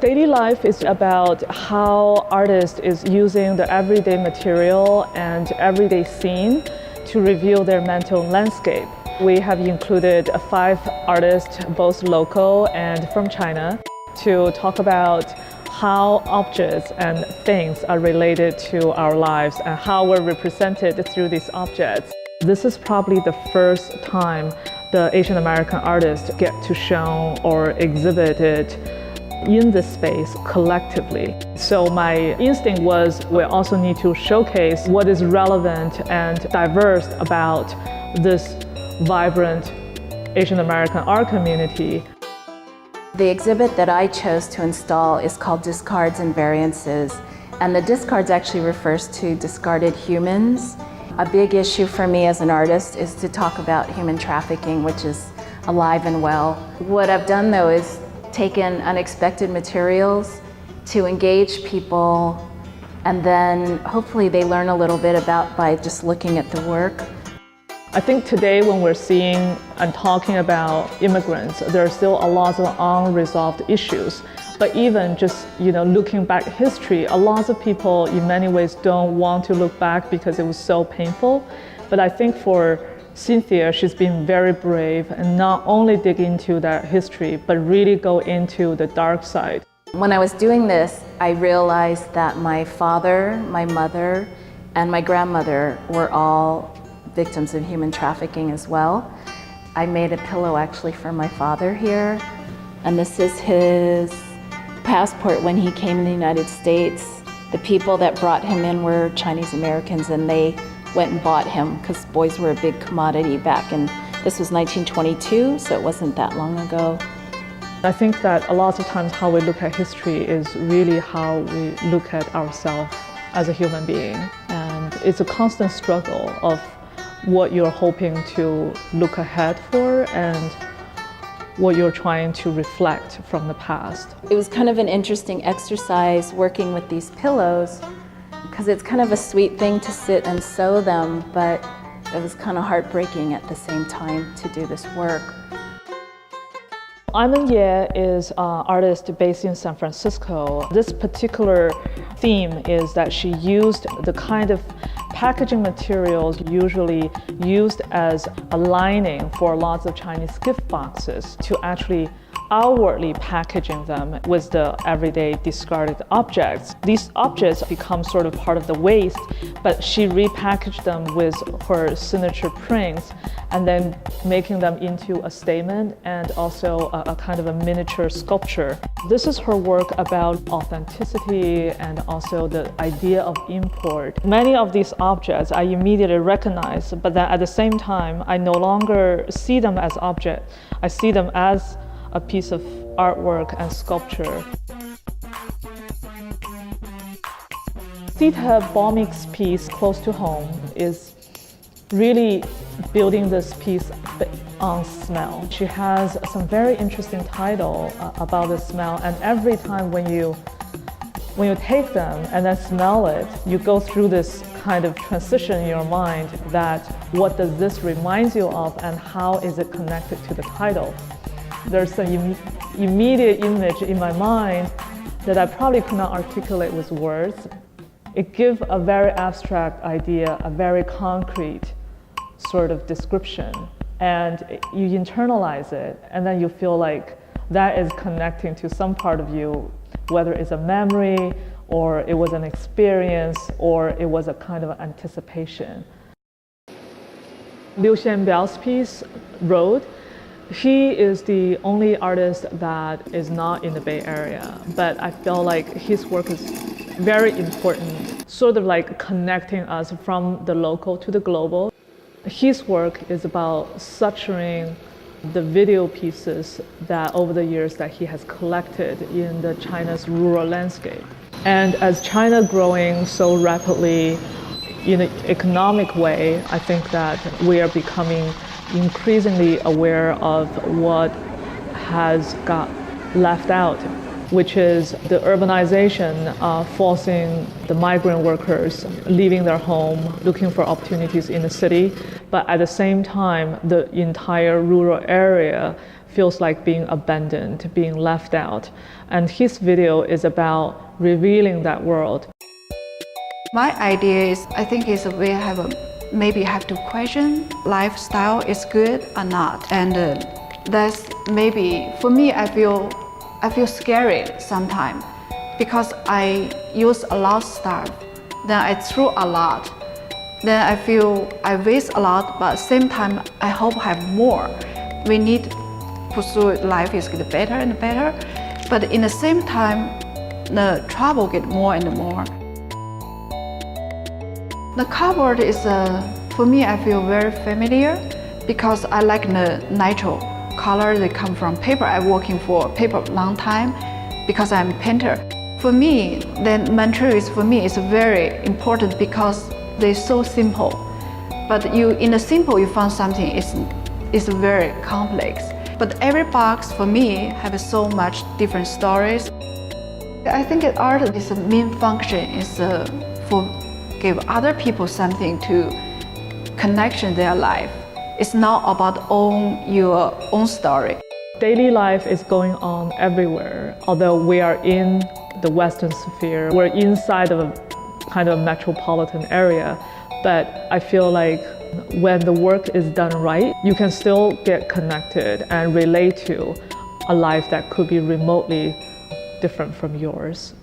Daily life is about how artist is using the everyday material and everyday scene to reveal their mental landscape. We have included 5 artists, both local and from China, to talk about how objects and things are related to our lives and how we're represented through these objects. This is probably the first time the Asian American artists get to show or exhibit it in this space collectively. So my instinct was we also need to showcase what is relevant and diverse about this vibrant Asian American art community. The exhibit that I chose to install is called Discards and Variances, and the discards actually refers to discarded humans. A big issue for me as an artist is to talk about human trafficking, which is alive and well. What I've done though is taken unexpected materials to engage people, and then hopefully they learn a little bit about by just looking at the work. I think today when we're seeing and talking about immigrants, there are still a lot of unresolved issues. But even just looking back at history, a lot of people in many ways don't want to look back because it was so painful. But I think for Cynthia, she's been very brave and not only dig into that history, but really go into the dark side. When I was doing this, I realized that my father, my mother, and my grandmother were all victims of human trafficking as well. I made a pillow actually for my father here, and this is his passport when he came in the United States. The people that brought him in were Chinese Americans, and they went and bought him because boys were a big commodity back in, this was 1922, so it wasn't that long ago. I think that a lot of times how we look at history is really how we look at ourselves as a human being. And it's a constant struggle of what you're hoping to look ahead for and what you're trying to reflect from the past. It was kind of an interesting exercise working with these pillows because it's kind of a sweet thing to sit and sew them, but it was kind of heartbreaking at the same time to do this work. Imin is an artist based in San Francisco. This particular theme is that she used the kind of packaging materials usually used as a lining for lots of Chinese gift boxes to actually outwardly packaging them with the everyday discarded objects. These objects become sort of part of the waste, but she repackaged them with her signature prints and then making them into a statement and also a kind of a miniature sculpture. This is her work about authenticity and also the idea of import. Many of these objects I immediately recognize, but then at the same time, I no longer see them as objects. I see them as a piece of artwork and sculpture. Sita Bhaumik's piece, Close to Home, is really building this piece on smell. She has some very interesting title about the smell, and every time when you take them and then smell it, you go through this kind of transition in your mind that what does this remind you of and how is it connected to the title. There's an immediate image in my mind that I probably could not articulate with words. It gives a very abstract idea, a very concrete sort of description, and you internalize it, and then you feel like that is connecting to some part of you, whether it's a memory, or it was an experience, or it was a kind of anticipation. Liu Xianbiao's piece, Road, he is the only artist that is not in the Bay Area, but I feel like his work is very important, sort of like connecting us from the local to the global. His work is about structuring the video pieces that over the years that he has collected in the China's rural landscape. And as China growing so rapidly in an economic way, I think that we are becoming increasingly aware of what has got left out, which is the urbanization forcing the migrant workers leaving their home, looking for opportunities in the city, but at the same time, the entire rural area feels like being abandoned, being left out. And his video is about revealing that world. My idea is, I think is we maybe have to question lifestyle is good or not. And that's maybe, for me, I feel scary sometimes because I use a lot of stuff, then I throw a lot. Then I feel I waste a lot, but at the same time, I hope I have more. We need to pursue life is get better and better, but in the same time, the trouble get more and more. The cupboard is, for me, I feel very familiar because I like the natural color. They come from paper. I'm working for paper a long time because I'm a painter. For me, then materials for me is very important because they're so simple. But in the simple, you find something is very complex. But every box for me have so much different stories. I think art is the main function is for give other people something to connection their life. It's not about your own story. Daily life is going on everywhere. Although we are in the Western sphere, we're inside of a kind of metropolitan area, but I feel like when the work is done right, you can still get connected and relate to a life that could be remotely different from yours.